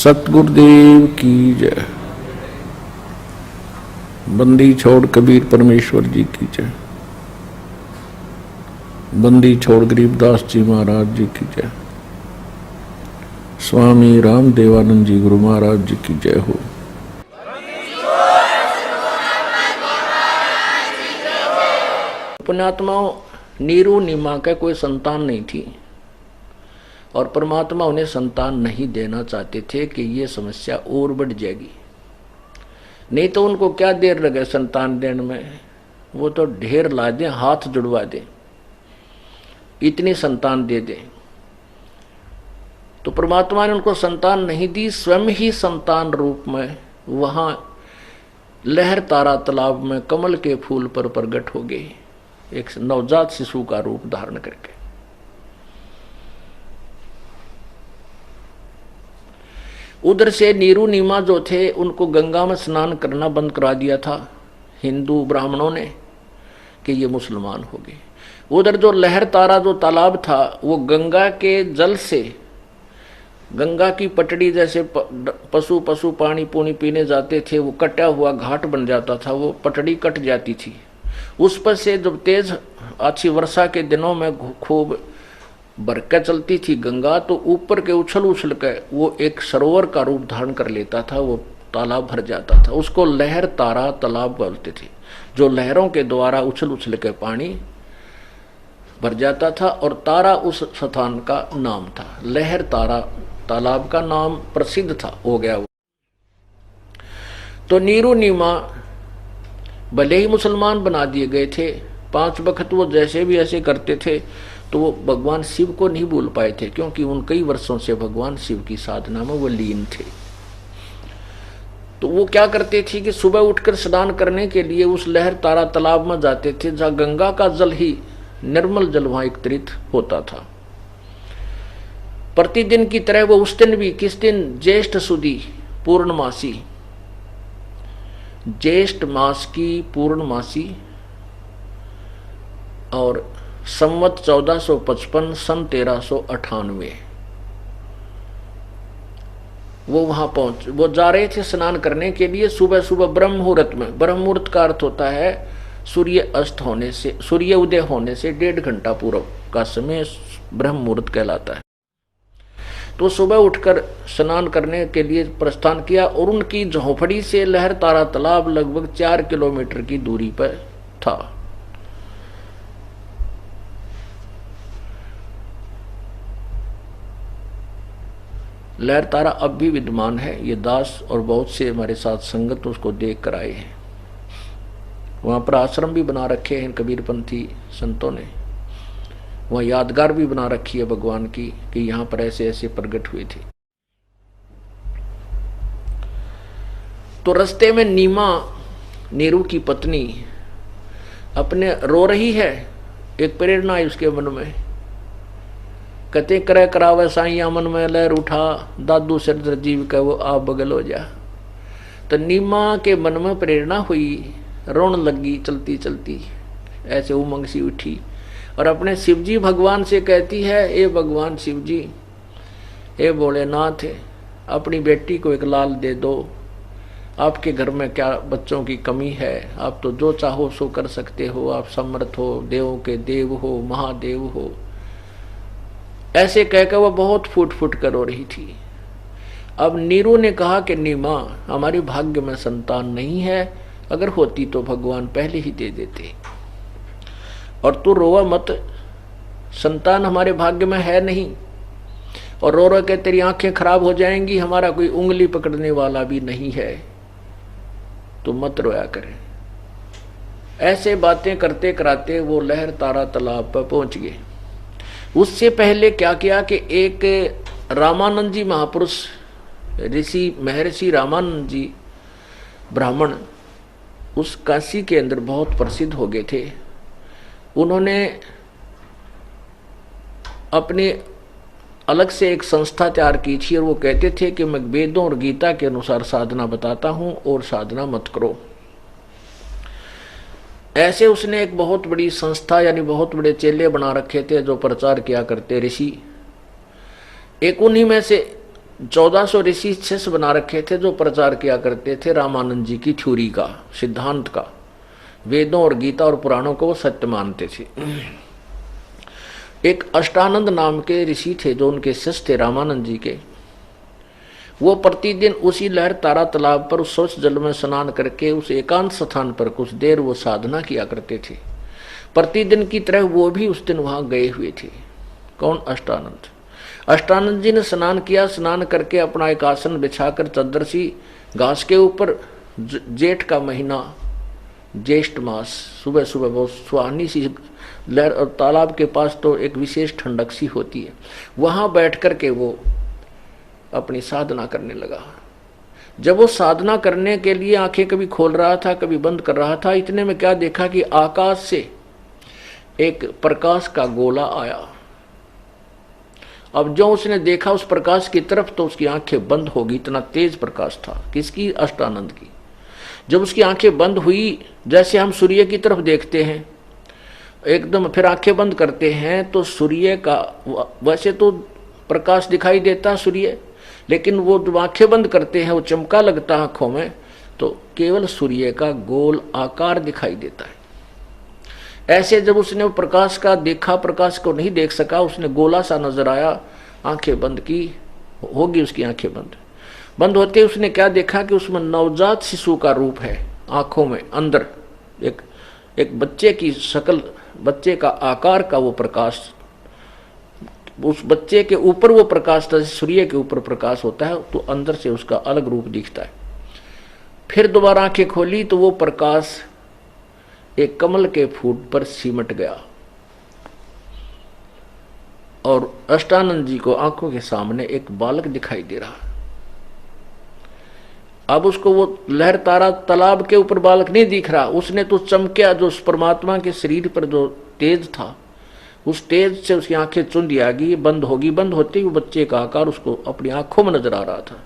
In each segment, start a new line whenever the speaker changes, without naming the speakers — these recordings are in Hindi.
सतगुरुदेव की जय। बंदी छोड़ कबीर परमेश्वर जी की जय। बंदी छोड़ गरीबदास जी महाराज जी की जय। स्वामी राम देवानंद जी गुरु महाराज जी की जय हो। पुण्यात्माओं, नीरू नीमा का कोई संतान नहीं थी और परमात्मा उन्हें संतान नहीं देना चाहते थे कि ये समस्या और बढ़ जाएगी। नहीं तो उनको क्या देर लगे संतान देने में, वो तो ढेर ला दें, हाथ जुड़वा दें, इतनी संतान दे दें। तो परमात्मा ने उनको संतान नहीं दी, स्वयं ही संतान रूप में वहां लहर तारा तालाब में कमल के फूल पर प्रकट हो गए, एक नवजात शिशु का रूप धारण करके। उधर से नीरू नीमा जो थे उनको गंगा में स्नान करना बंद करा दिया था हिंदू ब्राह्मणों ने कि ये मुसलमान हो गए। उधर जो लहर तारा जो तालाब था वो गंगा के जल से, गंगा की पटड़ी जैसे पशु पानी पूनी पीने जाते थे, वो कटा हुआ घाट बन जाता था, वो पटड़ी कट जाती थी। उस पर से जब तेज अच्छी वर्षा के दिनों में खूब बरकर चलती थी गंगा, तो ऊपर के उछल उछल के वो एक सरोवर का रूप धारण कर लेता था, वो तालाब भर जाता था। उसको लहर तारा तालाब बोलते थे, जो लहरों के द्वारा उछल उछल के पानी भर जाता था और तारा उस स्थान का नाम था। लहर तारा तालाब का नाम प्रसिद्ध था हो गया वो। तो नीरू नीमा भले ही मुसलमान बना दिए गए थे, 5 वक्त वो जैसे भी ऐसे करते थे, तो वो भगवान शिव को नहीं भूल पाए थे, क्योंकि उन कई वर्षों से भगवान शिव की साधना में वो लीन थे। तो वो क्या करते थे कि सुबह उठकर स्नान करने के लिए उस लहर तारा तालाब में जाते थे, जहाँ गंगा का जल ही निर्मल जल वहां एकत्रित होता था। प्रतिदिन की तरह वो उस दिन भी, किस दिन, ज्येष्ठ सुदी पूर्णमासी, ज्येष्ठ मास की पूर्णमासी और संवत 1455 सन 1398 वो वहां पहुंच, वो जा रहे थे स्नान करने के लिए सुबह सुबह ब्रह्म मुहूर्त में। ब्रह्म मुहूर्त का अर्थ होता है सूर्य अस्त होने से, सूर्य उदय होने से 1.5 घंटा पूर्व का समय ब्रह्म मुहूर्त कहलाता है। तो सुबह उठकर स्नान करने के लिए प्रस्थान किया और उनकी झोपड़ी से लहर तारा तालाब लगभग 4 किलोमीटर की दूरी पर था। लहर तारा अब भी विद्यमान है, ये दास और बहुत से हमारे साथ संगत उसको देख कर आए हैं। वहां पर आश्रम भी बना रखे हैं कबीरपंथी संतों ने, वहाँ यादगार भी बना रखी है भगवान की कि यहाँ पर ऐसे ऐसे प्रकट हुए थे। तो रास्ते में नीमा, नीरू की पत्नी, अपने रो रही है। एक प्रेरणा है उसके मन में, कते करे करावे साइया मन में लहर उठा, दादू सिर जीव का वो आप बगल हो जा। तो नीमा के मन में प्रेरणा हुई, रोन लगी चलती चलती, ऐसे उमंग सी उठी और अपने शिवजी भगवान से कहती है, ए भगवान शिवजी, ए भोलेनाथ, अपनी बेटी को एक लाल दे दो। आपके घर में क्या बच्चों की कमी है? आप तो जो चाहो सो कर सकते हो, आप समर्थ हो, देवों के देव हो, महादेव हो। ऐसे कहकर वह बहुत फूट फूट कर रो रही थी। अब नीरू ने कहा कि नीमा, हमारे भाग्य में संतान नहीं है, अगर होती तो भगवान पहले ही दे देते, और तू रोवा मत, संतान हमारे भाग्य में है नहीं, और रो रो के तेरी आंखें खराब हो जाएंगी, हमारा कोई उंगली पकड़ने वाला भी नहीं है, तो मत रोया करे। ऐसे बातें करते कराते वो लहर तारा तालाब पर पहुंच गए। उससे पहले क्या किया कि एक रामानंद जी महापुरुष, ऋषि महर्षि रामानंद जी ब्राह्मण, उस काशी के अंदर बहुत प्रसिद्ध हो गए थे। उन्होंने अपने अलग से एक संस्था तैयार की थी और वो कहते थे कि मैं वेदों और गीता के अनुसार साधना बताता हूं और साधना मत करो। ऐसे उसने एक बहुत बड़ी संस्था, यानी बहुत बड़े चेले बना रखे थे जो प्रचार किया करते ऋषि। एक उन्हीं में से 1400 ऋषि शिष्य बना रखे थे जो प्रचार किया करते थे रामानंद जी की थ्योरी का, सिद्धांत का। वेदों और गीता और पुराणों को वो सत्य मानते थे। एक अष्टानंद नाम के ऋषि थे जो उनके शिष्य थे रामानंद जी के। वो प्रतिदिन उसी लहर तारा तालाब पर उस स्वच्छ जल में स्नान करके उस एकांत स्थान पर कुछ देर वो साधना किया करते थे। प्रतिदिन की तरह वो भी उस दिन वहां गए हुए थे। कौन? अष्टानंद। अष्टानंद जी ने स्नान किया। स्नान करके अपना एक आसन बिछाकर चद्दर सी घास के ऊपर, जेठ का महीना, ज्येष्ठ मास, सुबह सुबह बहुत सुहानी सी लहर और तालाब के पास तो एक विशेष ठंडक सी होती है, वहां बैठ करके वो अपनी साधना करने लगा। जब वो साधना करने के लिए आंखें कभी खोल रहा था कभी बंद कर रहा था, इतने में क्या देखा कि आकाश से एक प्रकाश का गोला आया। अब जो उसने देखा उस प्रकाश की तरफ तो उसकी आंखें बंद हो गई, इतना तेज प्रकाश था। किसकी? अष्टानंद की। जब उसकी आंखें बंद हुई, जैसे हम सूर्य की तरफ देखते हैं एकदम, फिर आंखें बंद करते हैं तो सूर्य का वैसे तो प्रकाश दिखाई देता सूर्य, लेकिन वो जब आंखें बंद करते हैं वो चमका लगता है आंखों में, तो केवल सूर्य का गोल आकार दिखाई देता है। ऐसे जब उसने वो प्रकाश का देखा, प्रकाश को नहीं देख सका, उसने गोला सा नजर आया, आंखें बंद की, होगी उसकी आंखें बंद। बंद होते उसने क्या देखा कि उसमें नवजात शिशु का रूप है। आंखों में अंदर एक बच्चे की शक्ल, बच्चे का आकार का वो प्रकाश, उस बच्चे के ऊपर वो प्रकाश था, सूर्य के ऊपर प्रकाश होता है तो अंदर से उसका अलग रूप दिखता है। फिर दोबारा आंखें खोली तो वो प्रकाश एक कमल के फूल पर सिमट गया और अष्टानंद जी को आंखों के सामने एक बालक दिखाई दे रहा। अब उसको वो लहर तारा तालाब के ऊपर बालक नहीं दिख रहा, उसने तो चमकिया जो उस परमात्मा के शरीर पर जो तेज था, उस तेज से उसकी आंखें चुंदी आ गई, बंद होगी। बंद होते ही वो बच्चे का आकार उसको अपनी आंखों में नजर आ रहा था।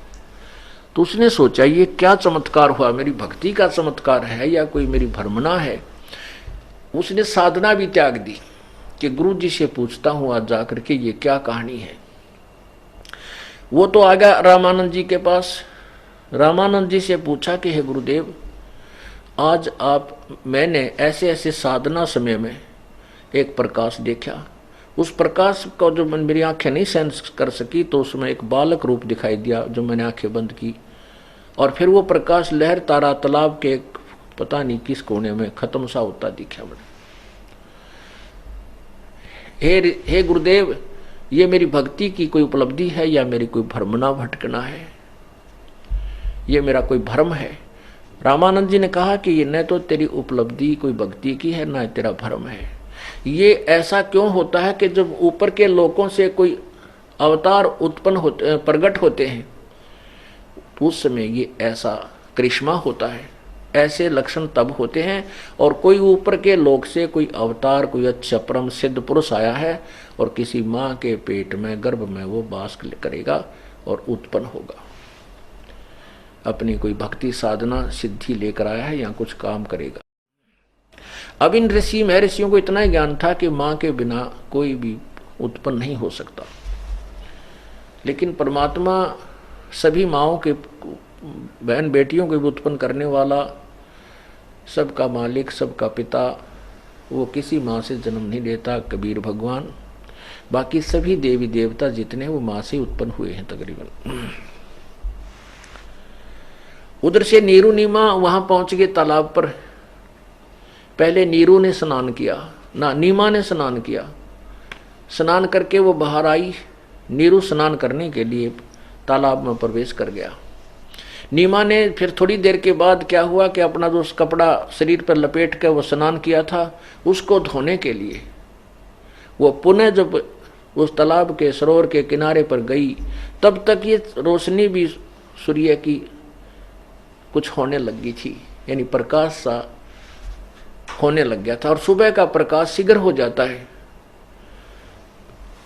तो उसने सोचा ये क्या चमत्कार हुआ, मेरी भक्ति का चमत्कार है या कोई मेरी भ्रमणा है। उसने साधना भी त्याग दी कि गुरु जी से पूछता हूं आज जाकर के ये क्या कहानी है। वो तो आ गया रामानंद जी के पास। रामानंद जी से पूछा कि हे गुरुदेव, आज मैंने ऐसे ऐसे साधना समय में एक प्रकाश देखा, उस प्रकाश को जो मेरी आंखें नहीं सहन कर सकी तो उसमें एक बालक रूप दिखाई दिया जो मैंने आंखें बंद की, और फिर वो प्रकाश लहर तारा तालाब के पता नहीं किस कोने में खत्म सा होता दिखा मुझे। हे गुरुदेव, ये मेरी भक्ति की कोई उपलब्धि है या मेरी कोई भ्रमणा भटकना है, ये मेरा कोई भ्रम है। रामानंद जी ने कहा कि ये न तो तेरी उपलब्धि कोई भक्ति की है न तेरा भ्रम है। ये ऐसा क्यों होता है कि जब ऊपर के लोगों से कोई अवतार उत्पन्न होते, प्रकट होते हैं, उस समय ये ऐसा करिश्मा होता है, ऐसे लक्षण तब होते हैं। और कोई ऊपर के लोक से कोई अवतार, कोई अच्छा परम सिद्ध पुरुष आया है और किसी माँ के पेट में, गर्भ में वो वास करेगा और उत्पन्न होगा, अपनी कोई भक्ति साधना सिद्धि लेकर आया है या कुछ काम करेगा। अब इन ऋषि महर्षियों को इतना ही ज्ञान था कि माँ के बिना कोई भी उत्पन्न नहीं हो सकता, लेकिन परमात्मा सभी माँओं के, बहन बेटियों को भी उत्पन्न करने वाला, सबका मालिक, सबका पिता, वो किसी माँ से जन्म नहीं लेता। कबीर भगवान, बाकी सभी देवी देवता जितने वो माँ से उत्पन्न हुए हैं तकरीबन। उधर से नीरू नीमा वहां पहुंच गए तालाब पर। पहले नीरू ने स्नान किया, ना नीमा ने स्नान किया। स्नान करके वो बाहर आई। नीरू स्नान करने के लिए तालाब में प्रवेश कर गया। नीमा ने फिर थोड़ी देर के बाद क्या हुआ कि अपना जो कपड़ा शरीर पर लपेट कर वो स्नान किया था उसको धोने के लिए वो पुनः जब उस तालाब के सरोवर के किनारे पर गई, तब तक ये रोशनी भी सूर्य की कुछ होने लगी थी, यानी प्रकाश सा होने लग गया था। और सुबह का प्रकाश शीघ्र हो जाता है।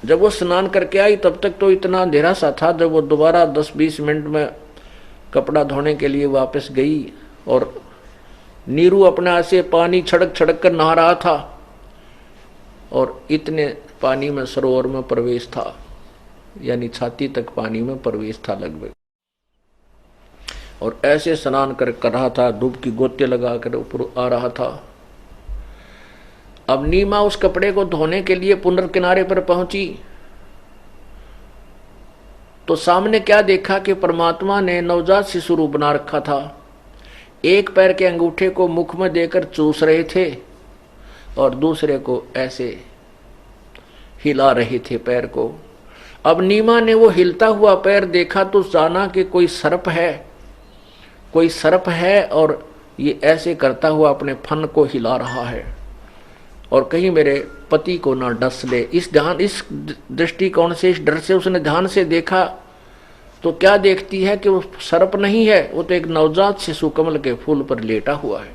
जब वो स्नान करके आई तब तक तो इतना अंधेरा सा था। जब वो दोबारा 10-20 मिनट में कपड़ा धोने के लिए वापस गई और नीरू अपने से पानी छड़क छड़क कर नहा रहा था और इतने पानी में सरोवर में प्रवेश था। यानी छाती तक पानी में प्रवेश था लगभग, और ऐसे स्नान कर रहा था, डुबकी गोते लगाकर ऊपर आ रहा था। अब नीमा उस कपड़े को धोने के लिए पुनर किनारे पर पहुंची तो सामने क्या देखा कि परमात्मा ने नवजात शिशु रूप बना रखा था। एक पैर के अंगूठे को मुख में देकर चूस रहे थे और दूसरे को ऐसे हिला रहे थे पैर को। अब नीमा ने वो हिलता हुआ पैर देखा तो जाना कि कोई सर्प है, कोई सर्प है, और ये ऐसे करता हुआ अपने फन को हिला रहा है और कहीं मेरे पति को ना डस ले। इस दृष्टिकोण से, इस डर से उसने ध्यान से देखा तो क्या देखती है कि वो सर्प नहीं है, वो तो एक नवजात शिशु कमल के फूल पर लेटा हुआ है।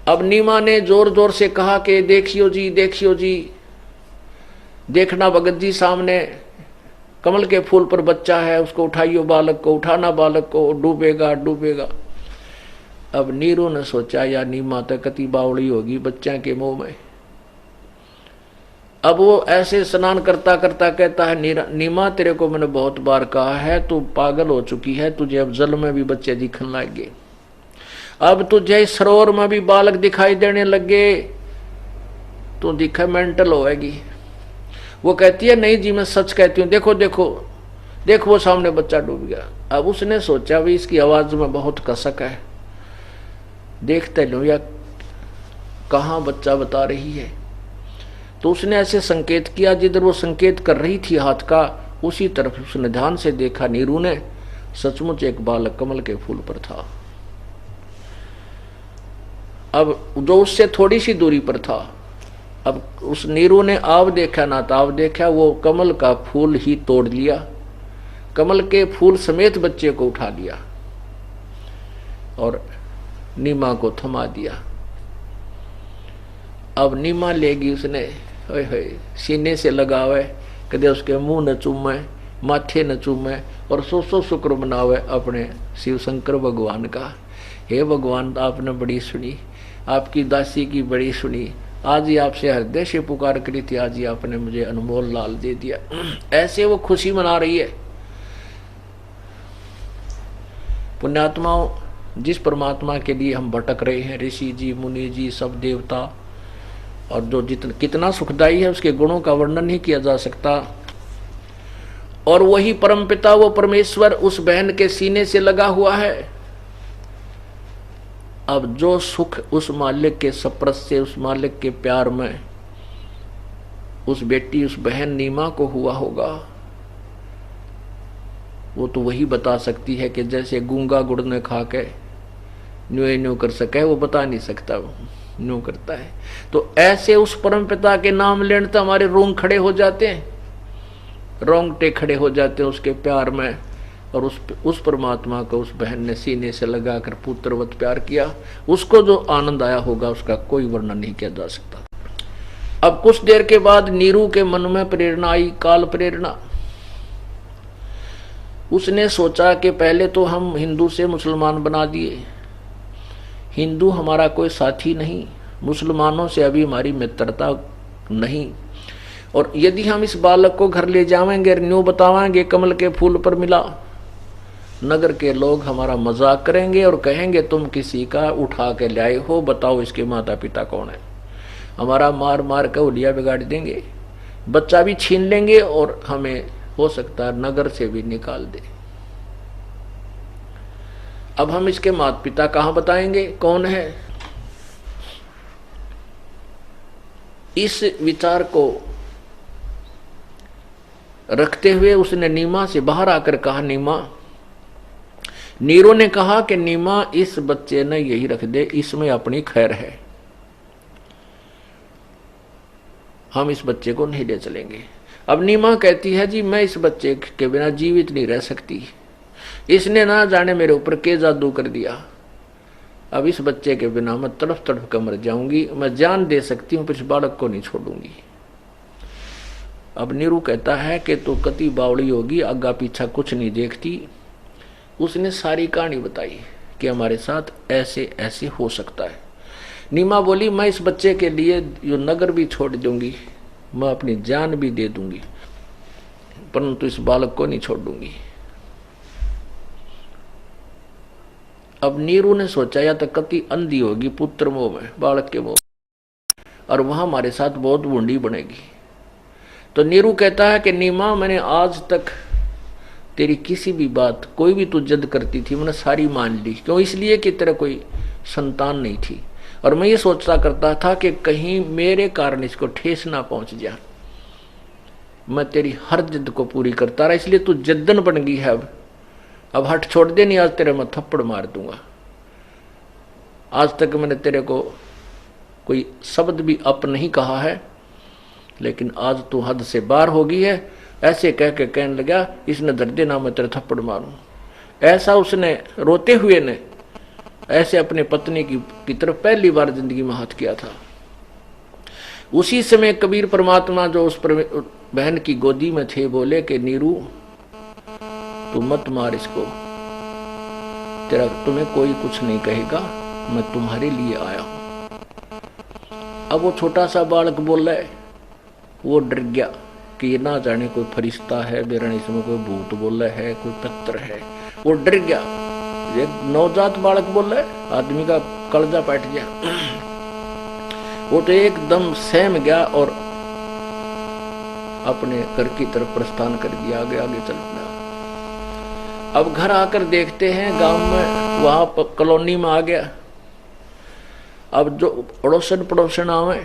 अब नीमा ने जोर जोर से कहा कि देखियो जी, देखियो जी, देखना भगत जी, सामने कमल के फूल पर बच्चा है, उसको उठाइयो, बालक को उठाना, बालक को, डूबेगा डूबेगा। अब नीरू ने सोचा या नीमा तो कति बावड़ी होगी बच्चा के मुंह में। अब वो ऐसे स्नान करता करता कहता है, नीमा तेरे को मैंने बहुत बार कहा है, तू पागल हो चुकी है, तुझे अब जल में भी बच्चे दिखने लगे, अब तुझे सरोवर में भी बालक दिखाई देने लगे, तो दिखा मेंटल होएगी। वो कहती है नहीं जी मैं सच कहती हूँ, देखो देखो देखो वो सामने बच्चा डूब गया। अब उसने सोचा भी इसकी आवाज में बहुत कसक है, देखते लो या कहाँ बच्चा बता रही है। तो उसने ऐसे संकेत किया, जिधर वो संकेत कर रही थी हाथ का उसी तरफ उसने ध्यान से देखा। नीरू ने सचमुच एक बालक कमल के फूल पर था। अब जो उससे थोड़ी सी दूरी पर था, अब उस नीरू ने आव देखा ना ताव देखा, वो कमल का फूल ही तोड़ लिया, कमल के फूल समेत बच्चे को उठा लिया और नीमा को थमा दिया। अब नीमा लेगी, उसने होए होए सीने से लगावे, कदे उसके मुंह न चूमे, माथे न चूमे, और सो शुक्र मनावे अपने शिव शंकर भगवान का। हे भगवान, आपने बड़ी सुनी, आपकी दासी की बड़ी सुनी, आज ही आपसे हृदय से पुकार करी थी, आज ही आपने मुझे अनमोल लाल दे दिया। ऐसे वो खुशी मना रही है। पुण्यात्माओं, जिस परमात्मा के लिए हम भटक रहे हैं, ऋषि जी, मुनि जी, सब देवता, और जो कितना सुखदायी है उसके गुणों का वर्णन नहीं किया जा सकता। और वही परमपिता, वो परमेश्वर उस बहन के सीने से लगा हुआ है। अब जो सुख उस मालिक के स्पर्श से, उस मालिक के प्यार में उस बेटी, उस बहन नीमा को हुआ होगा, वो तो वही बता सकती है कि जैसे गूंगा गुड़ ने खा के न्यू न्यू कर सके, वो बता नहीं सकता, वो न्यू करता है। तो ऐसे उस परम पिता के नाम लेने तो हमारे रोंग खड़े हो जाते हैं, रोंगटे खड़े हो जाते हैं उसके प्यार में। और उस परमात्मा को उस बहन ने सीने से लगाकर पुत्रवत प्यार किया, उसको जो आनंद आया होगा उसका कोई वर्णन नहीं किया जा सकता। अब कुछ देर के बाद नीरू के मन में प्रेरणा आई, काल प्रेरणा। उसने सोचा कि पहले तो हम हिंदू से मुसलमान बना दिए, हिंदू हमारा कोई साथी नहीं, मुसलमानों से अभी हमारी मित्रता नहीं, और यदि हम इस बालक को घर ले जाएंगे, न्यू बतावाएंगे कमल के फूल पर मिला, नगर के लोग हमारा मजाक करेंगे और कहेंगे तुम किसी का उठा के लाए हो, बताओ इसके माता पिता कौन है। हमारा मार मार कर उलिया बिगाड़ देंगे, बच्चा भी छीन लेंगे और हमें हो सकता है नगर से भी निकाल दे। अब हम इसके माता पिता कहाँ बताएंगे, कौन है। इस विचार को रखते हुए उसने नीमा से बाहर आकर कहा, नीमा। नीरू ने कहा कि नीमा, इस बच्चे ने यही रख दे, इसमें अपनी खैर है, हम इस बच्चे को नहीं ले चलेंगे। अब नीमा कहती है, जी मैं इस बच्चे के बिना जीवित नहीं रह सकती, इसने ना जाने मेरे ऊपर के जादू कर दिया, अब इस बच्चे के बिना मैं तड़फ तड़फ कर मर जाऊंगी, मैं जान दे सकती हूं पर इस बालक को नहीं छोड़ूंगी। अब नीरू कहता है कि तू कति बावड़ी होगी, आगा पीछा कुछ नहीं देखती। उसने सारी कहानी बताई कि हमारे साथ ऐसे ऐसे हो सकता है। नीमा बोली, मैं इस बच्चे के लिए यो नगर भी छोड़ दूंगी, मैं अपनी जान भी दे दूंगी। परंतु इस बालक को नहीं छोड़ दूंगी। अब नीरू ने सोचा या तो कति अंधी होगी पुत्र मोह में, बालक के मोह, और वहां हमारे साथ बहुत बूंदी बनेगी। तो नीरू कहता है कि नीमा, मैंने आज तक तेरी किसी भी बात, कोई भी तू जिद करती थी, मैंने सारी मान ली। क्यों? इसलिए कि तेरा कोई संतान नहीं थी, और मैं ये सोचता करता था कि कहीं मेरे कारण इसको ठेस ना पहुंच जाए। मैं तेरी हर जिद को पूरी करता रहा, इसलिए तू जिद्दन बन गई है। अब हट छोड़ दे, नहीं आज तेरे मैं थप्पड़ मार दूंगा। आज तक मैंने तेरे को कोई शब्द भी अप नहीं कहा है, लेकिन आज तू हद से बाहर हो गई है। ऐसे कह के कहने लगा, इसने दर्द देना, मैं तेरे थप्पड़ मारूं। ऐसा उसने रोते हुए ने ऐसे अपने पत्नी की तरफ पहली बार जिंदगी में हाथ किया था। उसी समय कबीर परमात्मा जो उस बहन की गोदी में थे बोले कि नीरू, तू मत मार इसको, तुम्हें कोई कुछ नहीं कहेगा, मैं तुम्हारे लिए आया हूं। अब वो छोटा सा बालक बोल रहा है, वो डर गया कि ये ना जाने कोई फरिश्ता है, बेरण इसमें कोई भूत बोल रहा है, कोई पत्थर है। वो डर गया। एक नवजात बालक बोल रहा है, आदमी का कलजा बैठ गया। वो तो एकदम सहम गया और अपने घर की तरफ प्रस्थान कर दिया, आगे आगे चल पड़ा। अब घर आकर देखते हैं गांव में, वहां कॉलोनी में आ गया। अब जो पड़ोसन पड़ोसन आवे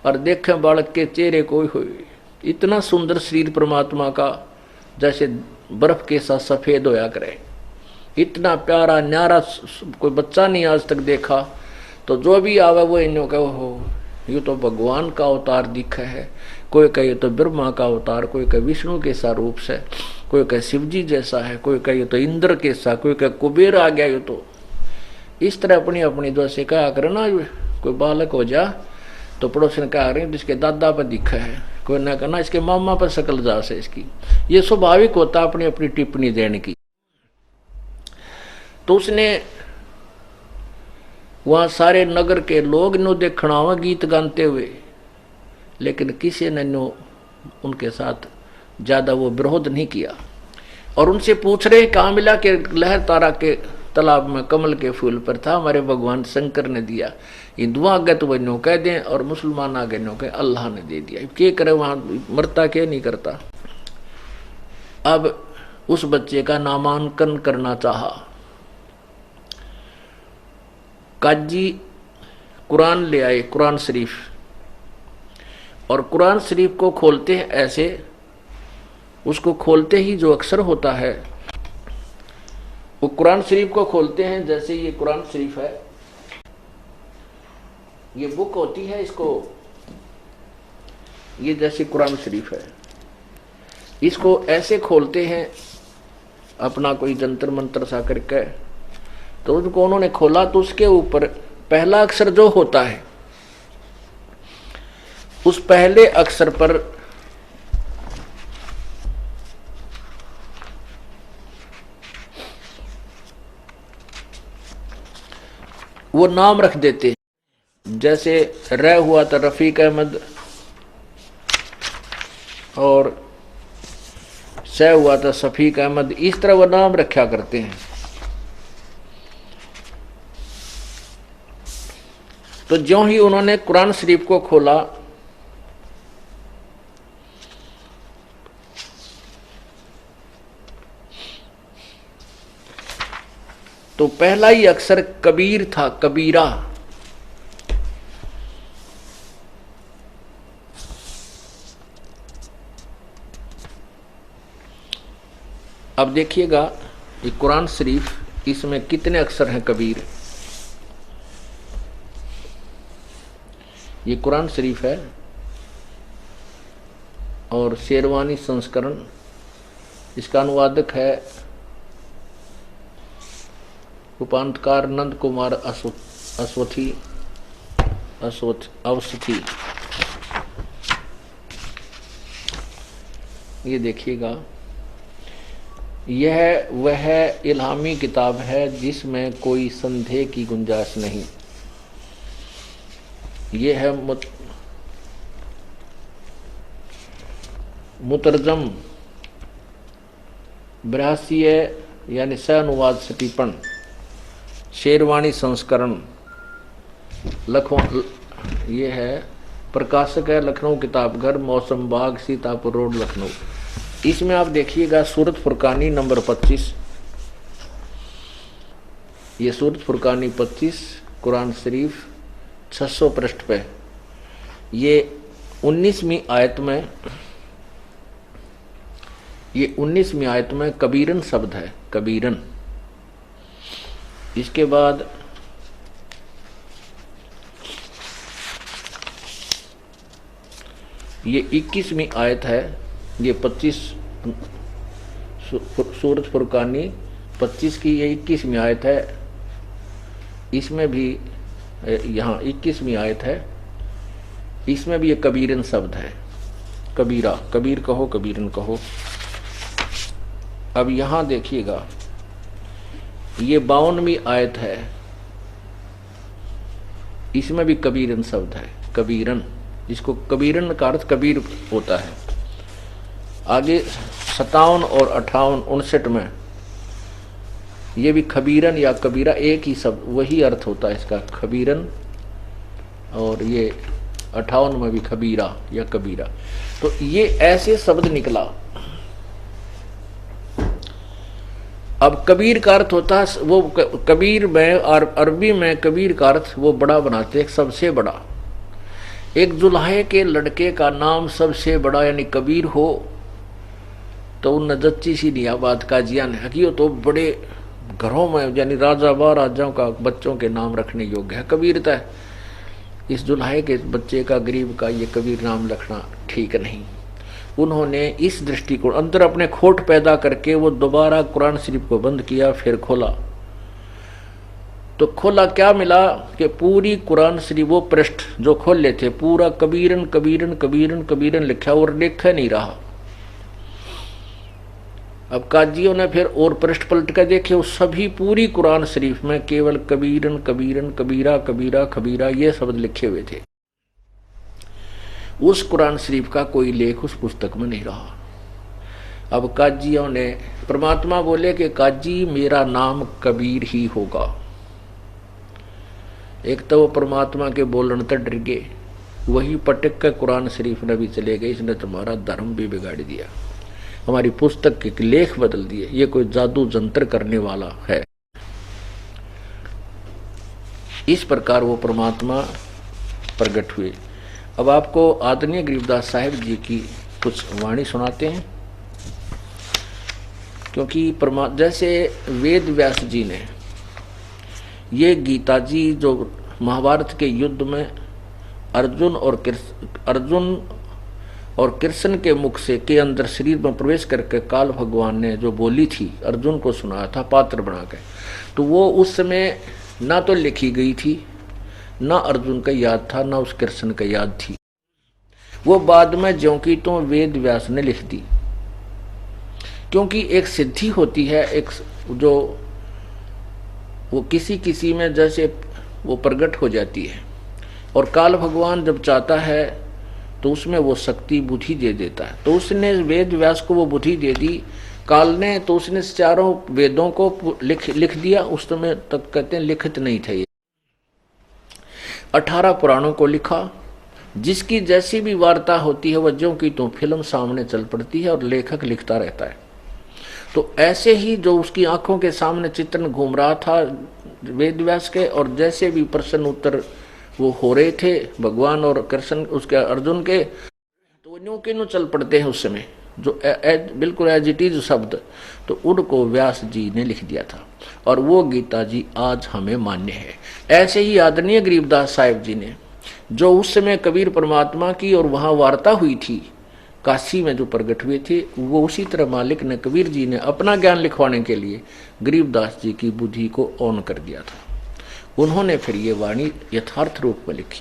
और देखे बालक के चेहरे कोई हो, इतना सुंदर शरीर परमात्मा का, जैसे बर्फ के साथ सफेद होया करे, इतना प्यारा न्यारा कोई बच्चा नहीं आज तक देखा। तो जो भी आवे वो इन्हों का हो, ये तो भगवान का अवतार दिखा है। कोई कहे तो ब्रह्मा का अवतार, कोई कहे विष्णु के सा रूप से, कोई कहे शिवजी जैसा है, कोई कहे तो इंद्र के सा, कोई कहे कुबेर आ गया। ये तो इस तरह अपनी अपनी जो से कहा करे ना, कोई बालक हो जा तो पड़ोसन कहा रहे जिसके दादा पर दिखा है, कोई ना कहना इसके मामा पर शकल जा से इसकी। ये स्वाभाविक होता अपनी अपनी टिप्पणी देने की। तो उसने वहां सारे नगर के लोग नो देखना हुआ गीत गाते हुए, लेकिन किसी ने नो उनके साथ ज्यादा वो विरोध नहीं किया। और उनसे पूछ रहे कहाँ मिला के लहर तारा के तालाब में कमल के फूल पर था, हमारे भगवान शंकर ने दिया। हिंदुआ आगे तो वह नो कह दें और मुसलमान आगे नो कह अल्लाह ने दे दिया। क्या करे, वहां मरता क्या नहीं करता। अब उस बच्चे का नामांकन करना चाहा। काजी कुरान ले आए, कुरान शरीफ, और कुरान शरीफ को खोलते हैं ऐसे, उसको खोलते ही जो अक्षर होता है वो कुरान शरीफ को खोलते हैं जैसे ये कुरान शरीफ है, ये बुक होती है, इसको ये जैसे कुरान शरीफ है, इसको ऐसे खोलते हैं अपना कोई जंतर मंत्र सा करके। तो उनको उन्होंने खोला तो उसके ऊपर पहला अक्षर जो होता है, उस पहले अक्षर पर वो नाम रख देते। जैसे र हुआ था रफीक अहमद, और स हुआ था शफीक अहमद, इस तरह वो नाम रखा करते हैं। तो ज्यों ही उन्होंने कुरान शरीफ को खोला तो पहला ही अक्षर कबीर था, कबीरा। अब देखिएगा ये कुरान शरीफ, इसमें कितने अक्षर हैं कबीर। ये कुरान शरीफ है और शेरवानी संस्करण, इसका अनुवादक है उपांतकार नंद कुमार अश्वथी। ये देखिएगा, यह वह इल्हामी किताब है जिसमें कोई संदेह की गुंजाइश नहीं। यह है मुतरजम 82 यानी सह अनुवाद सटीपन शेरवाणी संस्करण लखनऊ, ये है प्रकाशक है लखनऊ किताब घर, मौसम बाग, सीतापुर रोड, लखनऊ। इसमें आप देखिएगा सूरत फुरकानी नंबर 25, ये सूरत फुरकानी 25 कुरान शरीफ 600 पृष्ठ पे, ये 19वीं आयत में, ये 19वीं आयत में कबीरन शब्द है, कबीरन। इसके बाद ये 21वीं आयत है, ये 25 सूरत फुरकानी 25 की ये 21वीं आयत है। इसमें भी यहाँ 21वीं आयत है, इसमें भी ये कबीरन शब्द है, कबीरा, कबीर कहो, कबीरन कहो। अब यहाँ देखिएगा ये 52वीं आयत है, इसमें भी कबीरन शब्द है, कबीरन, जिसको कबीरन का अर्थ कबीर होता है। आगे 57 और 58 59 में ये भी खबीरन या कबीरा एक ही शब्द, वही अर्थ होता है इसका, खबीरन, और ये 58 में भी खबीरा या कबीरा। तो ये ऐसे शब्द निकला। अब कबीर का अर्थ होता है वो, कबीर में और अरबी में कबीर का अर्थ वो बड़ा बनाते हैं, सबसे बड़ा। एक जुल्हे के लड़के का नाम सबसे बड़ा यानी कबीर हो तो नजच्ची सी नियाबाद का जिया ने हकियो तो बड़े घरों में यानी राजा महाराजाओं का बच्चों के नाम रखने योग्य है कबीरता है। इस जुल्हे के बच्चे का गरीब का ये कबीर नाम रखना ठीक नहीं। उन्होंने इस दृष्टिकोण अंदर अपने खोट पैदा करके वो दोबारा कुरान शरीफ को बंद किया, फिर खोला तो खोला क्या मिला कि पूरी कुरान शरीफ वो पृष्ठ जो खोल लेते पूरा कबीरन कबीरन कबीरन कबीरन लिखा और लिखा नहीं रहा। अब काजियों ने फिर और पृष्ठ पलट कर देखे, उस सभी पूरी कुरान शरीफ में केवल कबीरन कबीरन कबीरा कबीरा खबीरा ये शब्द लिखे हुए थे। उस कुरान शरीफ का कोई लेख उस पुस्तक में नहीं रहा। अब काजियों ने, परमात्मा बोले कि काजी मेरा नाम कबीर ही होगा। एक तो वो परमात्मा के बोलने तक डर गए, वही पटक कर कुरान शरीफ में भी चले गए, इसने तुम्हारा धर्म भी बिगाड़ दिया, हमारी पुस्तक के लेख बदल दिए, ये कोई जादू जंतर करने वाला है। इस प्रकार वो परमात्मा प्रकट हुए। अब आपको आदरणीय गरीबदास साहिब जी की कुछ वाणी सुनाते हैं, क्योंकि जैसे वेद व्यास जी ने ये गीता जी जो महाभारत के युद्ध में अर्जुन और कृष्ण के मुख से के अंदर शरीर में प्रवेश करके काल भगवान ने जो बोली थी अर्जुन को सुनाया था पात्र बना के, तो वो उस समय ना तो लिखी गई थी, ना अर्जुन का याद था, ना उस कृष्ण का याद थी। वो बाद में ज्यों की तो वेद व्यास ने लिख दी, क्योंकि एक सिद्धि होती है, एक जो वो किसी में जैसे वो प्रकट हो जाती है, और काल भगवान जब चाहता है तो उसमें वो शक्ति बुद्धि दे देता है। तो उसने वेद व्यास को वो बुद्धि दे दी काल ने, तो उसने चारों वेदों को लिख दिया। उस समय तक कहते हैं लिखित नहीं थे, 18 पुराणों को लिखा, जिसकी जैसी भी वार्ता होती है वजहों की तो फिल्म सामने चल पड़ती है और लेखक लिखता रहता है। तो ऐसे ही जो उसकी आंखों के सामने चित्रण घूम रहा था वेद व्यास के, और जैसे भी प्रश्न उत्तर वो हो रहे थे भगवान और कृष्ण उसके अर्जुन के, तो वो न्यू के न्यू चल पड़ते हैं उस समय जो बिल्कुल एज इट इज शब्द, तो उनको व्यास जी ने लिख दिया था, और वो गीता जी आज हमें मान्य है। ऐसे ही आदरणीय गरीबदास साहिब जी ने जो उस समय कबीर परमात्मा की और वहाँ वार्ता हुई थी काशी में जो प्रकट हुए थे, वो उसी तरह मालिक ने कबीर जी ने अपना ज्ञान लिखवाने के लिए गरीबदास जी की बुद्धि को ऑन कर दिया था। उन्होंने फिर ये वाणी यथार्थ रूप में लिखी।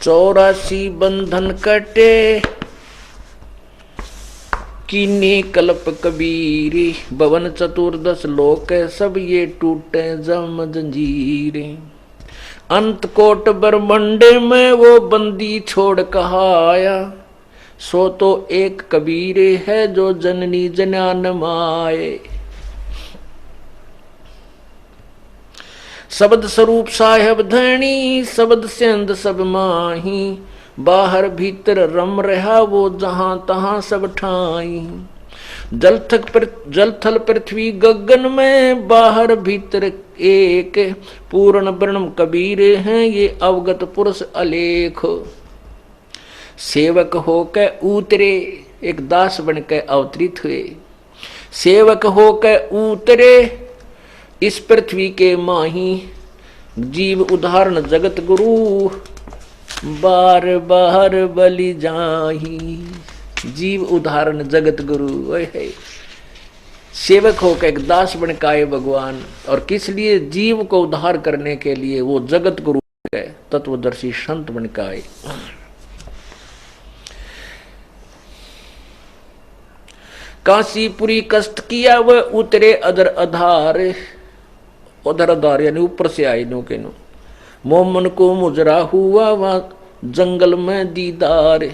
84 बंधन कटे कीनी कल्प कबीरी, भवन चतुर्दश लोक सब ये टूटे जम जंजीरे। अंत कोट ब्रह्मंडे में वो बंदी छोड़ कहाया, सो तो एक कबीर है जो जननी जनान माए। शब्द स्वरूप साहेब धनी, शब्द सेंद सब माही, बाहर भीतर रम रहा वो जहां तहां सब ठाई। जल थल पृथ्वी गगन में, बाहर भीतर एक, पूर्ण ब्रह्म कबीर हैं ये अवगत पुरुष अलेख। सेवक होके उतरे, एक दास बन के अवतरित हुए। सेवक होके उतरे इस पृथ्वी के माही, जीव उदाहरण जगत गुरु, बार बार बलि जाही। जीव उदाहरण जगत गुरु, है सेवक होकर एक दास बन के आए भगवान, और किस लिए? जीव को उद्धार करने के लिए वो जगत गुरु है, तत्वदर्शी संत बन के आए। काशीपुरी कष्ट किया वह उतरे अदर आधार, उधर आधार यानी ऊपर से आए नो के नो। मोमन को मुजरा हुआ वह जंगल में दीदार,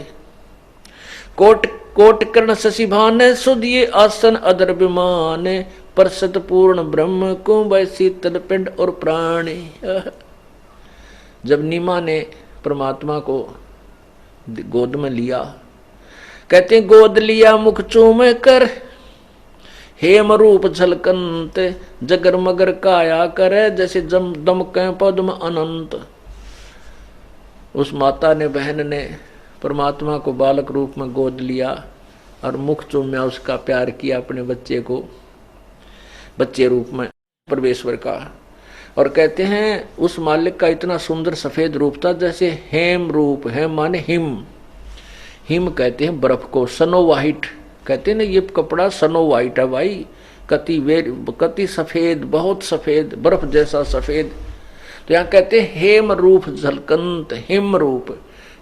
कोट कोट कर्ण शशिभान सुधिये आसन अदर विमान, परसत पूर्ण ब्रह्म को वै शीतल पिंड और प्राण। जब नीमा ने परमात्मा को गोद में लिया, कहते गोद लिया मुख चूम कर, हेम रूप झलकंत, जगर मगर काया करे जैसे दमके पद्म अनंत। उस माता ने, बहन ने परमात्मा को बालक रूप में गोद लिया और मुख चूम्या, उसका प्यार किया अपने बच्चे को, बच्चे रूप में परमेश्वर का। और कहते हैं उस मालिक का इतना सुंदर सफेद रूप था जैसे हेम रूप, हेम माने हिम, हिम कहते हैं बर्फ को, सनो वाइट कहते हैं ना, ये कपड़ा सनो वाइट है भाई, कति सफेद, बहुत सफेद, बर्फ जैसा सफेद। तो यहाँ कहते हैं हेम रूप झलकंत, हिम रूप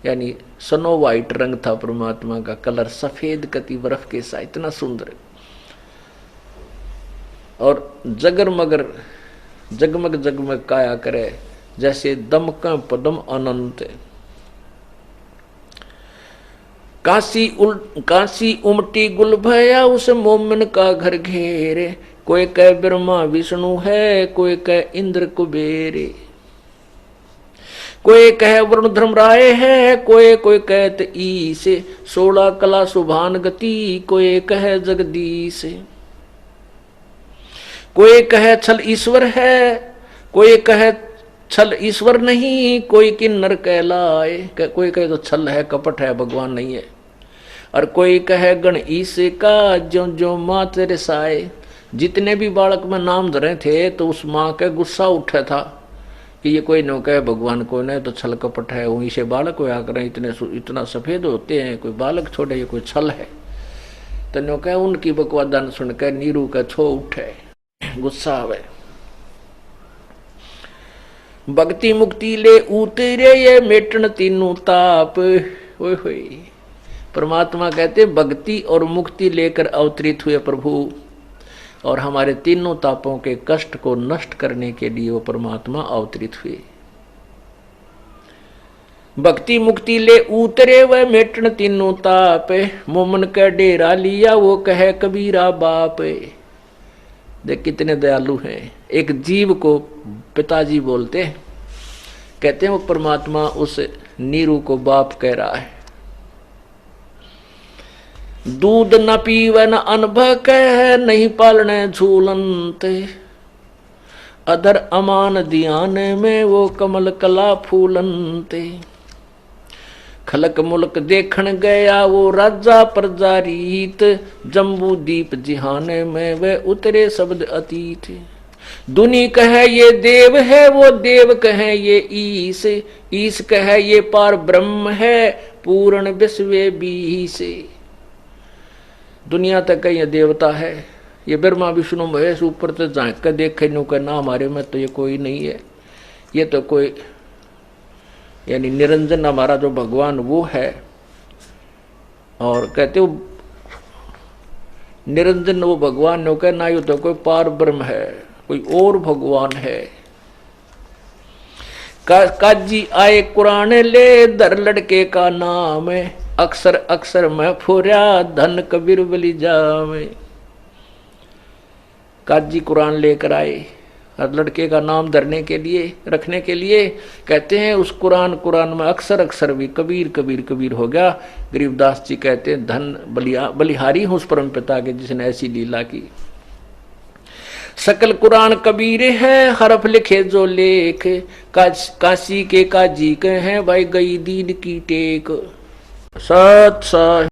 यानी सनो वाइट रंग था परमात्मा का, कलर सफेद कति बर्फ के सा, इतना सुंदर। और जगर मगर जगमग जगमग काया करे जैसे दमका पदम अनंत। काशी उमटी गुल भया उस मोमिन का घर घेरे, कोई कह ब्रह्मा विष्णु है, कोई कह इंद्र कुबेरे, कोई कह वरुण धर्मराय है, कोई कहत ईश, 16 कला सुभान गति, कोई कह जगदीश, कोई कह छल ईश्वर है, कोई कह छल ईश्वर नहीं, कोई किन्नर कहलाए, कोई कहे तो छल है कपट है भगवान नहीं है, और कोई कहे गण ईश का जो जो माँ तेरे साए। जितने भी बालक में नाम धरे थे तो उस माँ का गुस्सा उठा था कि ये कोई न कहे भगवान को, नहीं तो छल कपट है, वहीं से बालक होया करें, इतना सफेद होते हैं, कोई बालक छोड़े, ये कोई छल है। तो नो कहे उनकी बकवादान सुनकर नीरू का छो उठे, गुस्सा आवे। भक्ति मुक्ति ले उतरे ये मेटन तीनों ताप, ओए होए। परमात्मा कहते भक्ति और मुक्ति लेकर अवतरित हुए प्रभु, और हमारे तीनों तापों के कष्ट को नष्ट करने के लिए वो परमात्मा अवतरित हुए। भक्ति मुक्ति ले उतरे वह मेटन तीनों ताप, मोमन का डेरा लिया वो कहे कबीरा बाप। देख कितने दयालु हैं। एक जीव को पिताजी बोलते हैं, कहते हैं वो परमात्मा उस नीरू को बाप कह रहा है। दूध न पीवे न अनुभव कह, नहीं पालने झूलनते, अधर अमान ध्यान में वो कमल कला फूलनते। खलक मुल्क देखन गया वो राजा प्रजा रीत, जम्बू दीप जिहाने में वे उतरे शब्द अतीत। दुनी कहे ये देव है, वो देव कहे ये ईश, ईश कहे ये पार ब्रह्म है, पूर्ण विश्व बीस। दुनिया तक ये देवता है, ये ब्रह्मा विष्णु महेश ऊपर से झांक कर देखे नु का ना हमारे में तो ये कोई नहीं है, ये तो कोई यानी निरंजन हमारा जो भगवान वो है। और कहते हो निरंजन वो भगवान नो कह ना, ये तो कोई पार ब्रह्म है, कोई और भगवान है। काजी आए कुरान ले, दर लड़के का नाम है, अक्सर अक्सर मैं फोर्या धन कबीर बलि जावे। काजी कुरान लेकर आए हर लड़के का नाम धरने के लिए, रखने के लिए। कहते हैं उस कुरान में अक्सर अक्सर भी कबीर कबीर कबीर हो गया। गरीबदास जी कहते हैं धन बलिहारी हूं उस परम पिता के जिसने ऐसी लीला की। सकल कुरान कबीर है हरफ लिखे जो लेख, काशी के काजी के हैं भाई गई दीन की टेक। सत